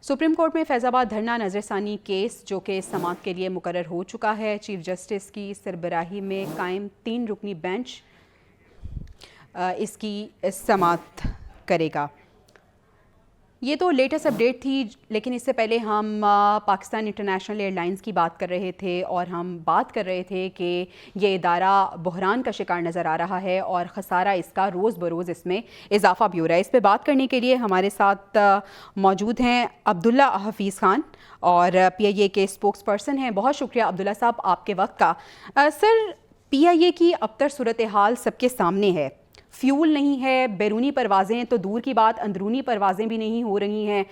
سپریم کورٹ میں فیض آباد دھرنا نظر ثانی کیس جو کہ سماعت کے لیے مقرر ہو چکا ہے، چیف جسٹس کی سربراہی میں قائم 3 رکنی بینچ اس کی سماعت کرے گا۔ یہ تو لیٹسٹ اپڈیٹ تھی، لیکن اس سے پہلے ہم پاکستان انٹرنیشنل ایئر لائنز کی بات کر رہے تھے، اور ہم بات کر رہے تھے کہ یہ ادارہ بحران کا شکار نظر آ رہا ہے اور خسارہ اس کا روز بروز اس میں اضافہ بھی ہو رہا ہے۔ اس پہ بات کرنے کے لیے ہمارے ساتھ موجود ہیں عبداللہ حفیظ خان، اور پی آئی اے کے اسپوکس پرسن ہیں۔ بہت شکریہ عبداللہ صاحب آپ کے وقت کا۔ سر، پی آئی اے کی اب تک صورتحال سب کے سامنے ہے، فیول نہیں ہے، بیرونی پروازیں تو دور کی بات، اندرونی پروازیں بھی نہیں ہو رہی ہیں۔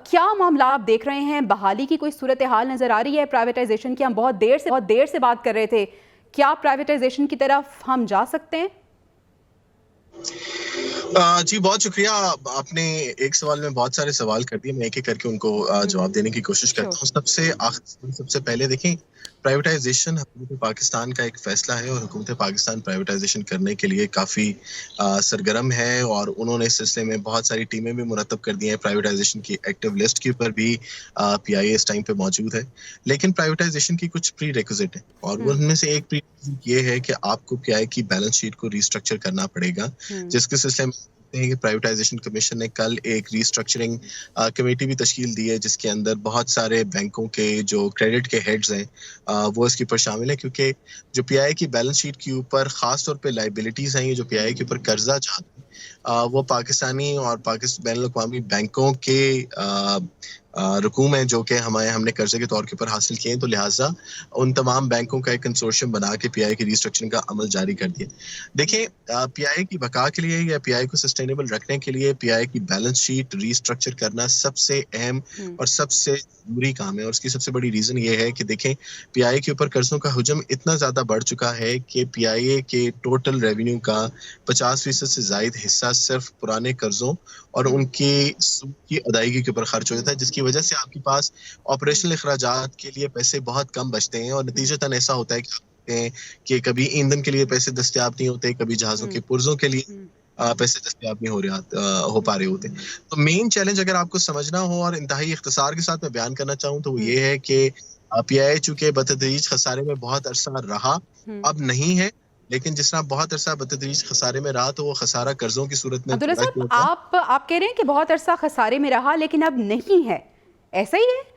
کیا معاملہ آپ دیکھ رہے ہیں؟ بحالی کی کوئی صورتحال نظر آ رہی ہے؟ پرائیویٹائزیشن کی ہم بہت دیر سے بات کر رہے تھے، کیا پرائیویٹائزیشن کی طرف ہم جا سکتے ہیں؟ جی بہت شکریہ، آپ نے ایک سوال میں بہت سارے سوال کر دیے، میں ایک ایک کر کے ان کو جواب دینے کی کوشش کرتا ہوں۔ سب سے پہلے دیکھیں، پرائیویٹائزیشن حکومت پاکستان کا ایک فیصلہ ہے، اور حکومت پاکستان پرائیویٹائزیشن کرنے کے لیے کافی سرگرم ہے، اور انہوں نے اس سلسلے میں بہت ساری ٹیمیں بھی مرتب کر دی ہیں۔ پرائیویٹائزیشن کی ایکٹیو لسٹ کے اوپر بھی پی آئی اے اس ٹائم پہ موجود ہے، لیکن پرائیویٹائزیشن کی کچھ پری ریکوزٹ ہیں، اور ان میں سے ایک پری ریکوزٹ یہ ہے کہ آپ کو پی آئی کی بیلنس شیٹ کو ریسٹرکچر کرنا پڑے گا، جس کے سلسلے میں کہ پرائیویٹائزیشن کمیشن نے کل ایک ریسٹرکچرنگ کمیٹی بھی تشکیل دی ہے، جس کے اندر بہت سارے بینکوں کے جو کریڈٹ کے ہیڈز ہیں وہ اس کے اوپر شامل ہیں، کیونکہ جو پی آئی کی بیلنس شیٹ کے اوپر خاص طور پہ لائبلٹیز ہیں، یہ جو پی آئی کے اوپر قرضہ جاتے ہیں، وہ پاکستانی اور بین الاقوامی بینکوں کے رقوم ہیں جو کہ ہم نے قرضے کے طور کے اوپر حاصل کیے ہیں، تو لہٰذا ان تمام بینکوں کا ایک کنسورشیم بنا کے پی آئی کی ریسٹرکچرنگ کا عمل جاری کر دیا۔ دیکھیں، پی آئی کی بقا کے لیے یا پی آئی کو سسٹینیبل رکھنے کے لیے پی آئی کی بیلنس شیٹ ریسٹرکچر کرنا سب سے اہم اور سب سے ضروری کام ہے، اور اس کی سب سے بڑی ریزن یہ ہے کہ دیکھیں، پی آئی کے اوپر قرضوں کا حجم اتنا زیادہ بڑھ چکا ہے کہ پی آئی اے کے ٹوٹل ریونیو کا 50% سے زائد حصہ صرف پرانے قرضوں اور ان کی سود کی ادائیگی کے اوپر خرچ ہو جاتا ہے، جس کی وجہ سے آپ کے پاس آپریشنل اخراجات کے لیے پیسے بہت کم بچتے ہیں، اور نتیجتاً ایسا ہوتا ہے کہ کبھی ایندھن کے لیے پیسے دستیاب نہیں ہوتے، کبھی جہازوں کے پرزوں کے لیے پیسے دستیاب نہیں ہو پا رہے ہوتے. تو مین چیلنج اگر آپ کو سمجھنا ہو اور انتہائی اختصار کے ساتھ میں بیان کرنا چاہوں تو وہ یہ ہے کہ پی آئی اے چونکہ بتدریج خسارے میں بہت عرصہ رہا، اب نہیں ہے، لیکن جس طرح بہت عرصہ بتدریج خسارے میں رہا تو وہ خسارہ قرضوں کی صورت میں عبداللہ صاحب آپ کہہ رہے ہیں کہ بہت عرصہ خسارے میں رہا لیکن اب نہیں ہے، ایسا ہی ہے؟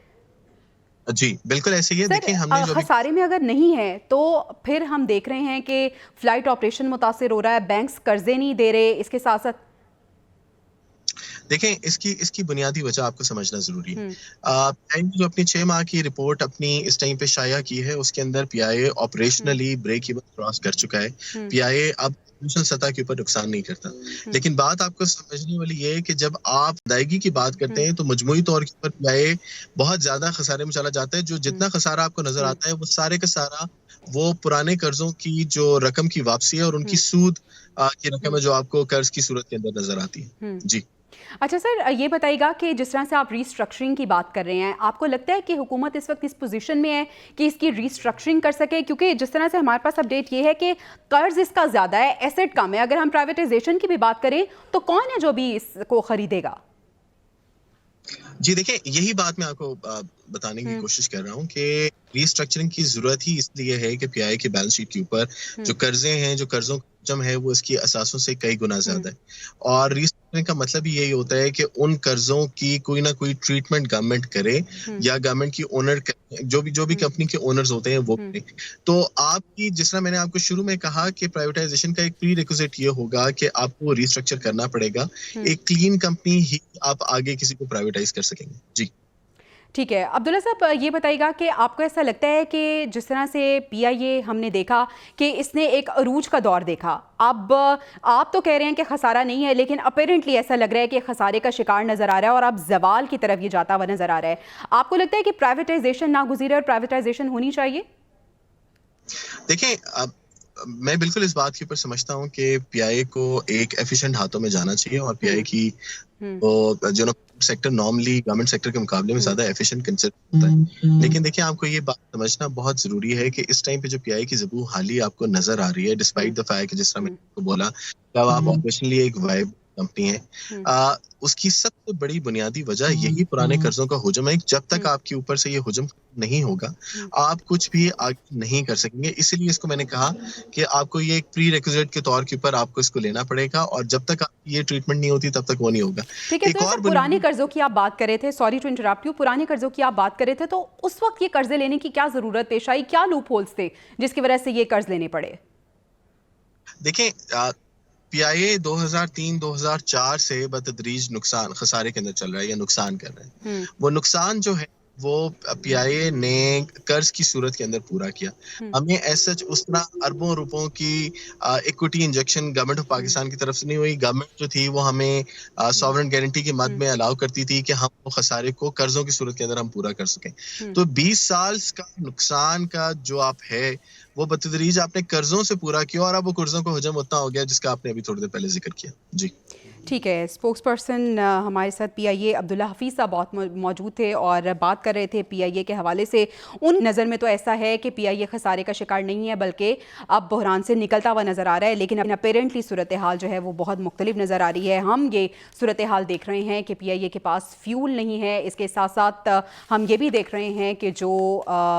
جی بالکل ایسے ہی ہے. دیکھیں ہم نے جو خسارے میں اگر نہیں ہے تو پھر ہم دیکھ رہے ہیں کہ فلائٹ آپریشن متاثر ہو رہا ہے، بینکس قرضے نہیں دے رہے، اس کے ساتھ ساتھ دیکھیں اس کی بنیادی وجہ آپ کو سمجھنا ضروری ہے. جو اپنی 6 ماہ کی رپورٹ اپنی اس ٹائم پہ شائع کی ہے اس کے اندر پی آئی اے آپریشنلی بریک ایون کراس کر چکا ہے. پی آئی اے اب سطح کے اوپر نقصان نہیں کرتا. لیکن بات آپ کو سمجھنے والی یہ ہے کہ جب آپ ادائیگی کی بات کرتے ہیں تو مجموعی طور پر پی آئی اے بہت زیادہ خسارے میں چلا جاتا ہے. جو جتنا خسارہ آپ کو نظر آتا ہے وہ سارے کا سارا وہ پرانے قرضوں کی جو رقم کی واپسی ہے اور ان کی سود کی رقم ہے جو آپ کو قرض کی صورت کے اندر نظر آتی ہے. جی اچھا سر، یہ بتائیے گا کہ جس طرح سے آپ ریسٹرکچرنگ کی بات کر رہے ہیں، آپ کو لگتا ہے کہ حکومت اس وقت اس پوزیشن میں ہے کہ اس کی ریسٹرکچرنگ کر سکے؟ کیونکہ جس طرح سے ہمارے پاس اپڈیٹ یہ ہے کہ قرض اس کا زیادہ ہے، ایسٹ کم ہے. اگر ہم پرائیویٹائزیشن کی بھی بات کریں تو کون ہے جو بھی اس کو خریدے گا؟ جی دیکھیں یہی بات میں آپ کو بتانے کی کوشش کر رہا ہوں کہ ریسٹرکچرنگ کی ضرورت ہی اس لیے ہے کہ پی آئی کے بیلنس شیٹ کے اوپر جو قرضے ہیں، جو قرضوں کا حجم ہے وہ اس کی اساسوں سے کئی گنا زیادہ ہے. اور ریسٹرکچرنگ کا مطلب یہی ہوتا ہے کہ ان قرضوں کی کوئی نہ کوئی ٹریٹمنٹ گورنمنٹ کرے یا گورنمنٹ کی اونر جو بھی کمپنی کے اونرز ہوتے ہیں وہ کریں. تو آپ کی جس طرح میں نے آپ کو شروع میں کہا کہ پرائیویٹائزیشن کا ایک پری ریکوزٹ یہ ہوگا کہ آپ کو ریسٹرکچر کرنا پڑے گا. ایک کلین کمپنی ہی آپ آگے کسی کو پرائیویٹائز کر سکیں گے. جی ٹھیک ہے. عبداللہ صاحب یہ بتائیے گا کہ آپ کو ایسا لگتا ہے کہ جس طرح سے پی آئی اے ہم نے دیکھا کہ اس نے ایک عروج کا دور دیکھا، اب آپ تو کہہ رہے ہیں کہ خسارہ نہیں ہے لیکن اپیرنٹلی ایسا لگ رہا ہے کہ خسارے کا شکار نظر آ رہا ہے اور اب زوال کی طرف یہ جاتا ہوا نظر آ رہا ہے. آپ کو لگتا ہے کہ پرائیویٹائزیشن ناگزیر ہے اور پرائیویٹائزیشن ہونی چاہیے؟ دیکھیں میں بالکل اس بات کے اوپر سمجھتا ہوں کہ پی آئی اے کو ایک ایفیشینٹ ہاتھوں میں جانا چاہیے اور پی آئی اے کی جو سیکٹر نارملی گورنمنٹ سیکٹر کے مقابلے میں زیادہ ایفیشینٹ کنسیڈر ہوتا ہے. لیکن دیکھیں آپ کو یہ بات سمجھنا بہت ضروری ہے کہ اس ٹائم پہ جو پی آئی کی زبوں حالی آپ کو نظر آ رہی ہے ڈسپائٹ دا فیکٹ کہ جس طرح میں نے بولا کہ آپ آپریشنلی ایک وائب کمپنی ہے، اس کی سب سے بڑی بنیادی وجہ یہی پرانے قرضوں کا حجم ہے. جب تک آپ کے اوپر سے یہ حجم نہیں ہوگا آپ کچھ بھی آگے نہیں کر سکیں گے. اسی لیے اس کو میں نے کہا کہ آپ کو یہ ایک پری ریکوزٹ کے طور کے اوپر آپ کو اس کو لینا پڑے گا اور جب تک یہ ٹریٹمنٹ نہیں ہوتی تب تک وہ نہیں ہوگا. ایک اور پرانے قرضوں کی آپ بات کر رہے تھے، سوری ٹو انٹرپٹ یو، پرانے قرضوں کی آپ بات کر رہے تھے تو اس وقت یہ قرضے لینے کی کیا ضرورت پیش آئی؟ کیا لوپ ہولز تھے جس کی وجہ سے یہ قرض لینے پڑے؟ دیکھیں پی آئی اے 2003-2004 سے بتدریج نقصان خسارے کے اندر چل رہا ہے یا نقصان کر رہا ہے. وہ نقصان جو ہے وہ پی آئی اے نے قرض کی صورت کے اندر پورا کیا. ہمیں ایسا اس طرح اربوں روپوں کی equity injection government of Pakistan کی طرف سے نہیں ہوئی. گورنمنٹ جو تھی وہ ہمیں ساورن گارنٹی کے مد میں الاؤ کرتی تھی کہ ہم وہ خسارے کو قرضوں کی صورت کے اندر ہم پورا کر سکیں. تو 20 سال کا نقصان کا جو آپ ہے وہ بتدریج آپ نے قرضوں سے پورا کیا اور اب وہ قرضوں کا حجم اتنا ہو گیا جس کا آپ نے ابھی تھوڑی دیر پہلے ذکر کیا. جی ٹھیک ہے. اسپوکس پرسن ہمارے ساتھ پی آئی اے عبداللہ حفیظ صاحب بہت موجود تھے اور بات کر رہے تھے پی آئی اے کے حوالے سے. ان نظر میں تو ایسا ہے کہ پی آئی اے خسارے کا شکار نہیں ہے بلکہ اب بحران سے نکلتا ہوا نظر آ رہا ہے، لیکن اپیرنٹلی صورتحال جو ہے وہ بہت مختلف نظر آ رہی ہے. ہم یہ صورتحال دیکھ رہے ہیں کہ پی آئی اے کے پاس فیول نہیں ہے. اس کے ساتھ ساتھ ہم یہ بھی دیکھ رہے ہیں کہ جو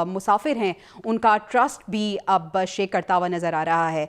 مسافر ہیں ان کا ٹرسٹ بھی اب شیک کرتا ہوا نظر آ رہا ہے.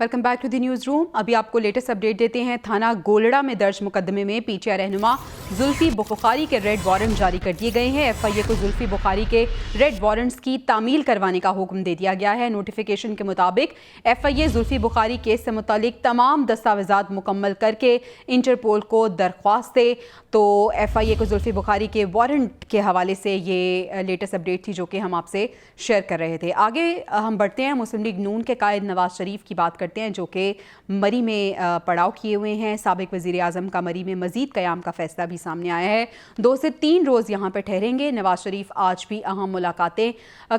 Welcome back to the newsroom. ابھی آپ کو لیٹسٹ اپڈیٹ دیتے ہیں. تھانہ گولڑا میں درج مقدمے میں پی ٹی آئی رہنما زلفی بخاری کے ریڈ وارنٹ جاری کر دیے گئے ہیں. ایف آئی اے کو زلفی بخاری کے ریڈ وارنٹس کی تعمیل کروانے کا حکم دے دیا گیا ہے. نوٹیفیکیشن کے مطابق ایف آئی اے زلفی بخاری کیس سے متعلق تمام دستاویزات مکمل کر کے انٹرپول کو درخواست دے. تو ایف آئی اے کو زلفی بخاری کے وارنٹ کے حوالے سے یہ لیٹسٹ اپڈیٹ تھی جو کہ ہم آپ سے شیئر کر رہے تھے. آگے ہم بڑھتے ہیں. مسلم لیگ نون کے قائد نواز شریف کی بات کرتے ہیں جو کہ مری میں پڑاؤ کیے ہوئے ہیں. سابق وزیر اعظم کا مری میں مزید قیام کا فیصلہ بھی سامنے آیا ہے. 2 سے 3 روز یہاں پہ ٹھہریں گے. نواز شریف آج بھی اہم ملاقاتیں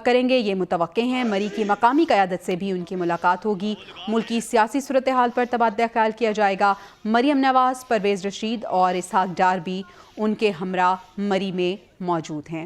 کریں گے یہ متوقع ہیں. مری کی مقامی قیادت سے بھی ان کی ملاقات ہوگی. ملکی سیاسی صورتحال پر تبادلہ خیال کیا جائے گا. مریم نواز، پرویز رشید اور اسحاق ڈار بھی ان کے ہمراہ مری میں موجود ہیں.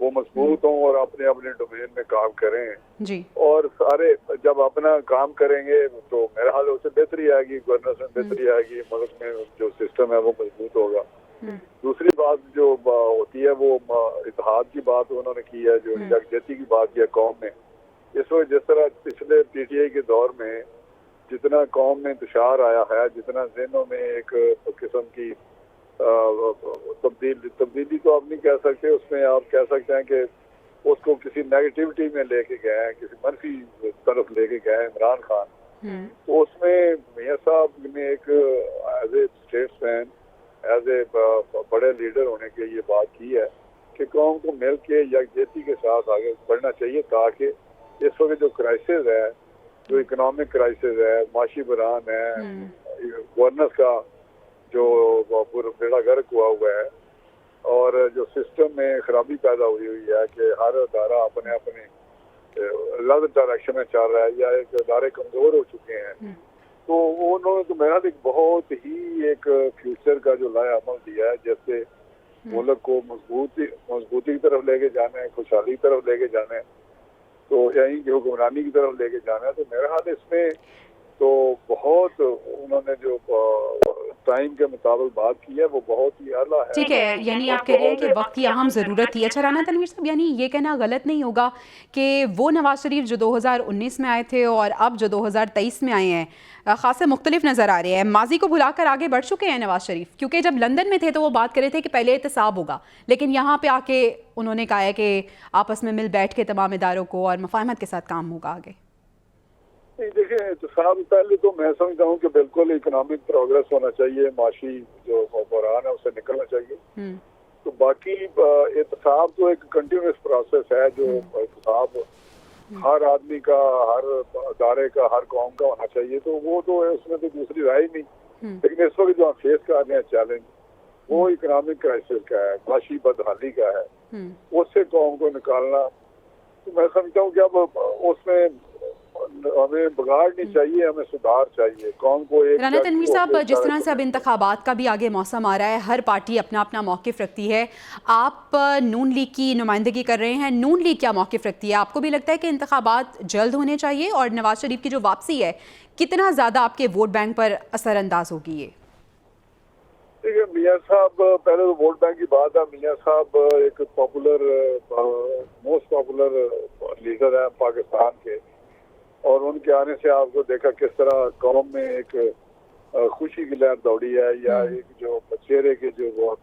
وہ مضبوط ہوں اور اپنے اپنے ڈومین میں کام کریں جی اور سارے جب اپنا کام کریں گے تو میرا حال اس سے بہتری آئے گی, گورننس میں بہتری آئے گی, ملک میں جو سسٹم ہے وہ مضبوط ہوگا. دوسری بات جو ہوتی ہے وہ اتحاد کی بات انہوں نے کی ہے, جو یکجہتی کی بات کی ہے قوم میں. اس وقت جس طرح پچھلے پی ٹی آئی کے دور میں جتنا قوم میں انتشار آیا ہے, جتنا ذہنوں میں ایک قسم کی تبدیلی تو آپ نہیں کہہ سکتے, اس میں آپ کہہ سکتے ہیں کہ اس کو کسی نیگیٹیوٹی میں لے کے گئے ہیں, کسی منفی طرف لے کے گئے ہیں عمران خان. تو اس میں میاں صاحب نے ایک as a statesman, as a بڑے لیڈر ہونے کے یہ بات کی ہے کہ قوم کو مل کے یکجہتی کے ساتھ آگے بڑھنا چاہیے تاکہ اس وقت جو کرائسس ہے, جو اکنامک کرائسس ہے, معاشی بحران ہے, گورننس کا جو بیڑا گرک ہوا ہوا ہے اور جو سسٹم میں خرابی پیدا ہوئی ہے کہ ہر ادارہ اپنے اپنے الگ ڈائریکشن میں چل رہا ہے یا ایک ادارے کمزور ہو چکے ہیں, تو انہوں نے تو میرا ایک بہت ہی ایک فیوچر کا جو لایا عمل دیا ہے, جیسے ملک کو مضبوطی کی طرف لے کے جانا ہے, خوشحالی کی طرف لے کے جانا ہے, تو یہیں کی حکمرانی کی طرف لے کے جانا ہے. تو میرا حال اس میں تو بہت انہوں نے جو ٹائم کے مطابق بات کی ہے وہ بہت ہی اعلیٰ ہے. ٹھیک ہے, یعنی آپ کہہ رہے ہیں کہ وقت کی اہم ضرورت تھی. اچھا رانا تنویر صاحب, یعنی یہ کہنا غلط نہیں ہوگا کہ وہ نواز شریف جو 2019 میں آئے تھے اور اب جو 2023 میں آئے ہیں خاصے مختلف نظر آ رہے ہیں. ماضی کو بھلا کر آگے بڑھ چکے ہیں نواز شریف, کیونکہ جب لندن میں تھے تو وہ بات کر رہے تھے کہ پہلے احتساب ہوگا, لیکن یہاں پہ آ کے انہوں نے کہا ہے کہ آپس میں مل بیٹھ کے تمام اداروں کو اور مفاہمت کے ساتھ کام ہوگا آگے. دیکھیں احتساب پہلے تو میں سمجھتا ہوں کہ بالکل اکنامک پروگریس ہونا چاہیے, معاشی جو بحران ہے اسے نکلنا چاہیے. تو باقی احتساب تو ایک کنٹینیوس پروسیس ہے, جو احتساب ہر آدمی کا, ہر ادارے کا, ہر قوم کا ہونا چاہیے. تو وہ تو اس میں تو دوسری رائے نہیں, لیکن اس وقت جو ہم فیس کر رہے ہیں چیلنج وہ اکنامک کرائسس کا ہے, معاشی بدحالی کا ہے, اس سے قوم کو نکالنا. تو میں سمجھتا ہوں کہ اب اس میں ہمیں بگاڑ نہیں چاہیے, ہمیں سدھار چاہیے. قوم کو ایک رانا تنویر صاحب, جس طرح سے اب انتخابات کا بھی آگے موسم آ رہا ہے, ہر پارٹی اپنا اپنا موقف رکھتی ہے. آپ نون لیگ کی نمائندگی کر رہے ہیں, نون لیگ کیا موقف رکھتی ہے؟ آپ کو بھی لگتا ہے کہ انتخابات جلد ہونے چاہیے, اور نواز شریف کی جو واپسی ہے کتنا زیادہ آپ کے ووٹ بینک پر اثر انداز ہوگی یہ؟ دیکھیے میاں صاحب, پہلے تو ووٹ بینک کی بات ہے. میاں صاحب ایک پاپولر, موسٹ پاپولر لیڈر ہیں پاکستان کے, اور ان کے آنے سے آپ کو دیکھا کس طرح قوم میں ایک خوشی کی لہر دوڑی ہے, یا ایک جو چہرے کے جو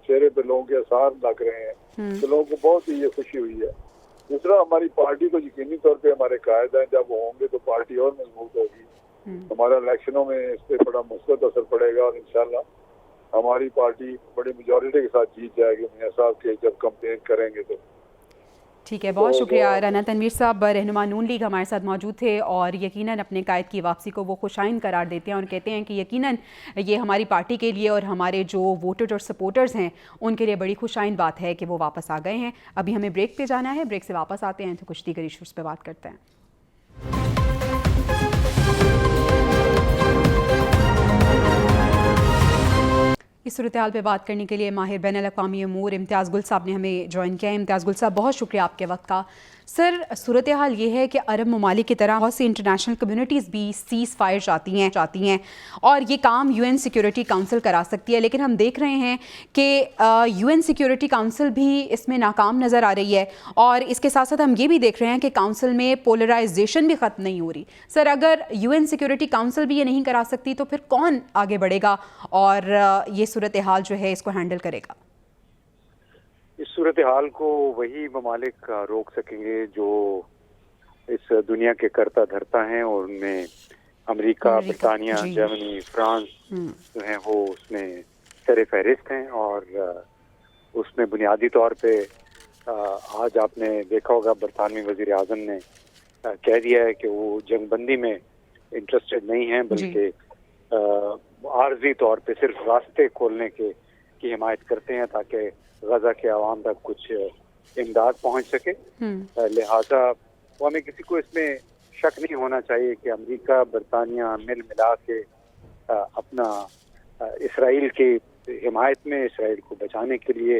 چہرے پہ لوگوں کے اثار لگ رہے ہیں, تو لوگوں کو بہت ہی یہ خوشی ہوئی ہے. دوسرا, ہماری پارٹی تو یقینی طور پہ ہمارے قائد ہیں, جب وہ ہوں گے تو پارٹی اور مضبوط ہوگی. ہمارا الیکشنوں میں اس پہ بڑا مثبت اثر پڑے گا, اور انشاءاللہ ہماری پارٹی بڑی میجورٹی کے ساتھ جیت جائے گی میاں صاحب کے جب کمپین کریں گے. تو ٹھیک ہے, بہت شکریہ رانا تنویر صاحب. رہنما نون لیگ ہمارے ساتھ موجود تھے, اور یقیناً اپنے قائد کی واپسی کو وہ خوشائند قرار دیتے ہیں اور کہتے ہیں کہ یقیناً یہ ہماری پارٹی کے لیے اور ہمارے جو ووٹرز اور سپورٹرز ہیں ان کے لیے بڑی خوشائند بات ہے کہ وہ واپس آ گئے ہیں. ابھی ہمیں بریک پہ جانا ہے, بریک سے واپس آتے ہیں تو کچھ دیگر ایشوز پہ بات کرتے ہیں. اس صورتحال پہ بات کرنے کے لیے ماہر بین الاقوامی امور امتیاز گل صاحب نے ہمیں جوائن کیا ہے. امتیاز گل صاحب, بہت شکریہ آپ کے وقت کا. سر, صورتحال یہ ہے کہ عرب ممالک کی طرح بہت سی انٹرنیشنل کمیونٹیز بھی سیز فائر چاہتی ہیں اور یہ کام UN سیکیورٹی کونسل کرا سکتی ہے, لیکن ہم دیکھ رہے ہیں کہ UN سیکیورٹی کونسل بھی اس میں ناکام نظر آ رہی ہے, اور اس کے ساتھ ساتھ ہم یہ بھی دیکھ رہے ہیں کہ کونسل میں پولرائزیشن بھی ختم نہیں ہو رہی. سر, اگر UN سیکیورٹی کونسل بھی یہ نہیں کرا سکتی تو پھر کون آگے بڑھے گا اور یہ صورتحال جو ہے اس کو ہینڈل کرے گا؟ اس صورتحال کو وہی ممالک روک سکیں گے جو اس دنیا کے کرتا دھرتا ہیں, اور ان میں امریکہ, برطانیہ, جرمنی, فرانس جو ہیں وہ اس میں سر فہرست ہیں. اور اس میں بنیادی طور پہ آج آپ نے دیکھا ہوگا برطانوی وزیر اعظم نے کہہ دیا ہے کہ وہ جنگ بندی میں انٹرسٹڈ نہیں ہیں, بلکہ عارضی طور پہ صرف راستے کھولنے کی حمایت کرتے ہیں تاکہ غزہ کے عوام تک کچھ امداد پہنچ سکے. لہذا وہ ہمیں کسی کو اس میں شک نہیں ہونا چاہیے کہ امریکہ, برطانیہ مل ملا کے اپنا اسرائیل کی حمایت میں, اسرائیل کو بچانے کے لیے